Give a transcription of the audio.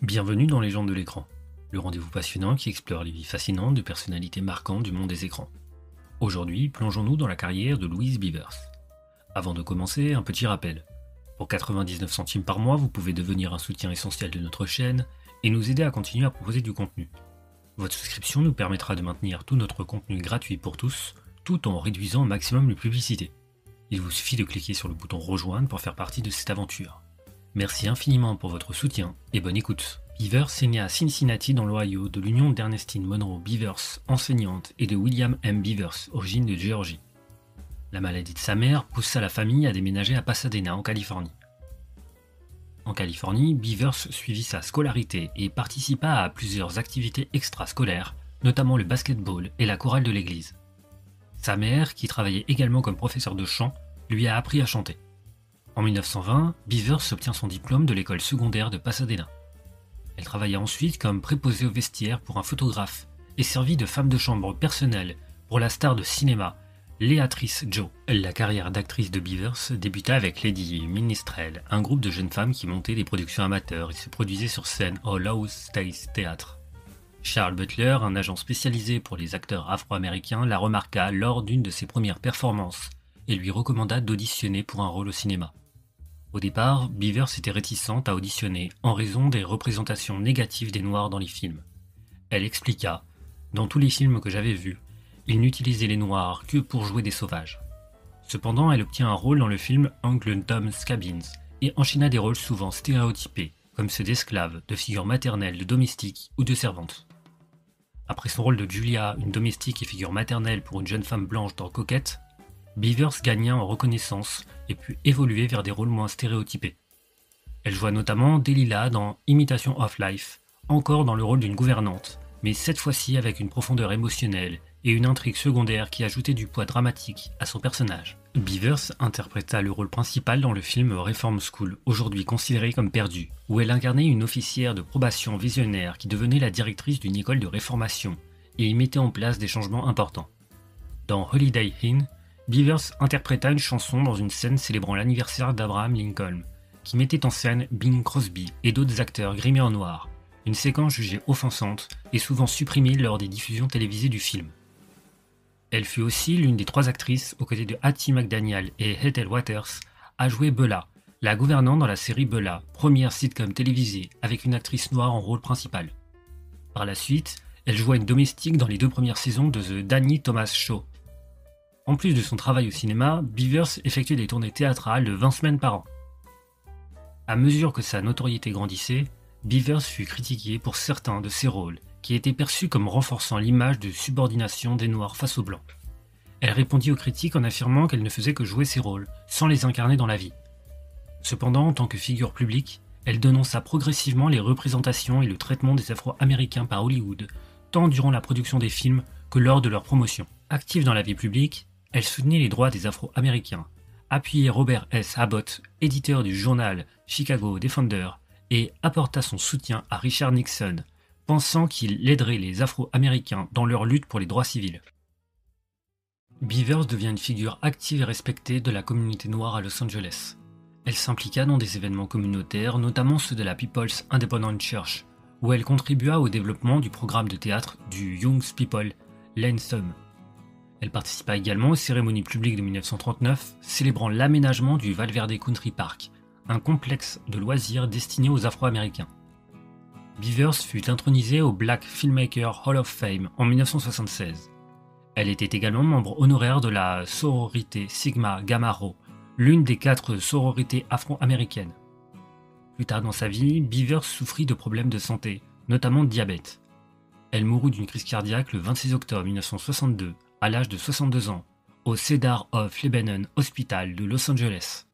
Bienvenue dans Légendes de l'écran, le rendez-vous passionnant qui explore les vies fascinantes de personnalités marquantes du monde des écrans. Aujourd'hui, plongeons-nous dans la carrière de Louise Beavers. Avant de commencer, un petit rappel. Pour 99 centimes par mois, vous pouvez devenir un soutien essentiel de notre chaîne et nous aider à continuer à proposer du contenu. Votre souscription nous permettra de maintenir tout notre contenu gratuit pour tous, tout en réduisant au maximum les publicités. Il vous suffit de cliquer sur le bouton rejoindre pour faire partie de cette aventure. Merci infiniment pour votre soutien et bonne écoute. Beavers est née à Cincinnati dans l'Ohio de l'union d'Ernestine Monroe Beavers, enseignante, et de William M. Beavers, origine de Géorgie. La maladie de sa mère poussa la famille à déménager à Pasadena en Californie. En Californie, Beavers suivit sa scolarité et participa à plusieurs activités extrascolaires, notamment le basketball et la chorale de l'église. Sa mère, qui travaillait également comme professeure de chant, lui a appris à chanter. En 1920, Beavers obtient son diplôme de l'école secondaire de Pasadena. Elle travailla ensuite comme préposée au vestiaire pour un photographe et servit de femme de chambre personnelle pour la star de cinéma, Léatrice Joe. La carrière d'actrice de Beavers débuta avec Lady Minstrel, un groupe de jeunes femmes qui montaient des productions amateurs et se produisaient sur scène au Loew's Stage Theatre. Charles Butler, un agent spécialisé pour les acteurs afro-américains, la remarqua lors d'une de ses premières performances et lui recommanda d'auditionner pour un rôle au cinéma. Au départ, Beavers était réticente à auditionner en raison des représentations négatives des Noirs dans les films. Elle expliqua « Dans tous les films que j'avais vus, ils n'utilisaient les Noirs que pour jouer des sauvages. » Cependant, elle obtient un rôle dans le film Uncle Tom's Cabins et enchaîna des rôles souvent stéréotypés, comme ceux d'esclaves, de figures maternelles, de domestiques ou de servantes. Après son rôle de Julia, une domestique et figure maternelle pour une jeune femme blanche dans Coquette, Beavers gagna en reconnaissance et put évoluer vers des rôles moins stéréotypés. Elle joua notamment Delilah dans Imitation of Life, encore dans le rôle d'une gouvernante, mais cette fois-ci avec une profondeur émotionnelle et une intrigue secondaire qui ajoutait du poids dramatique à son personnage. Beavers interpréta le rôle principal dans le film Reform School, aujourd'hui considéré comme perdu, où elle incarnait une officière de probation visionnaire qui devenait la directrice d'une école de réformation et y mettait en place des changements importants. Dans Holiday Inn, Beavers interpréta une chanson dans une scène célébrant l'anniversaire d'Abraham Lincoln, qui mettait en scène Bing Crosby et d'autres acteurs grimés en noir, une séquence jugée offensante et souvent supprimée lors des diffusions télévisées du film. Elle fut aussi l'une des 3 actrices, aux côtés de Hattie McDaniel et Ethel Waters, à jouer Bella, la gouvernante dans la série Bella, première sitcom télévisée avec une actrice noire en rôle principal. Par la suite, elle joua une domestique dans les 2 premières saisons de The Danny Thomas Show. En plus de son travail au cinéma, Beavers effectuait des tournées théâtrales de 20 semaines par an. À mesure que sa notoriété grandissait, Beavers fut critiquée pour certains de ses rôles, qui étaient perçus comme renforçant l'image de subordination des Noirs face aux Blancs. Elle répondit aux critiques en affirmant qu'elle ne faisait que jouer ses rôles, sans les incarner dans la vie. Cependant, en tant que figure publique, elle dénonça progressivement les représentations et le traitement des Afro-Américains par Hollywood, tant durant la production des films que lors de leur promotion. Active dans la vie publique, elle soutenait les droits des Afro-Américains, appuyait Robert S. Abbott, éditeur du journal Chicago Defender, et apporta son soutien à Richard Nixon, pensant qu'il aiderait les Afro-Américains dans leur lutte pour les droits civils. Beavers devient une figure active et respectée de la communauté noire à Los Angeles. Elle s'impliqua dans des événements communautaires, notamment ceux de la People's Independent Church, où elle contribua au développement du programme de théâtre du Young People Landsome. Elle participa également aux cérémonies publiques de 1939, célébrant l'aménagement du Valverde Country Park, un complexe de loisirs destiné aux Afro-Américains. Beavers fut intronisée au Black Filmmaker Hall of Fame en 1976. Elle était également membre honoraire de la sororité Sigma Gamma Rho, l'une des 4 sororités afro-américaines. Plus tard dans sa vie, Beavers souffrit de problèmes de santé, notamment de diabète. Elle mourut d'une crise cardiaque le 26 octobre 1962, à l'âge de 62 ans, au Cedar of Lebanon Hospital de Los Angeles.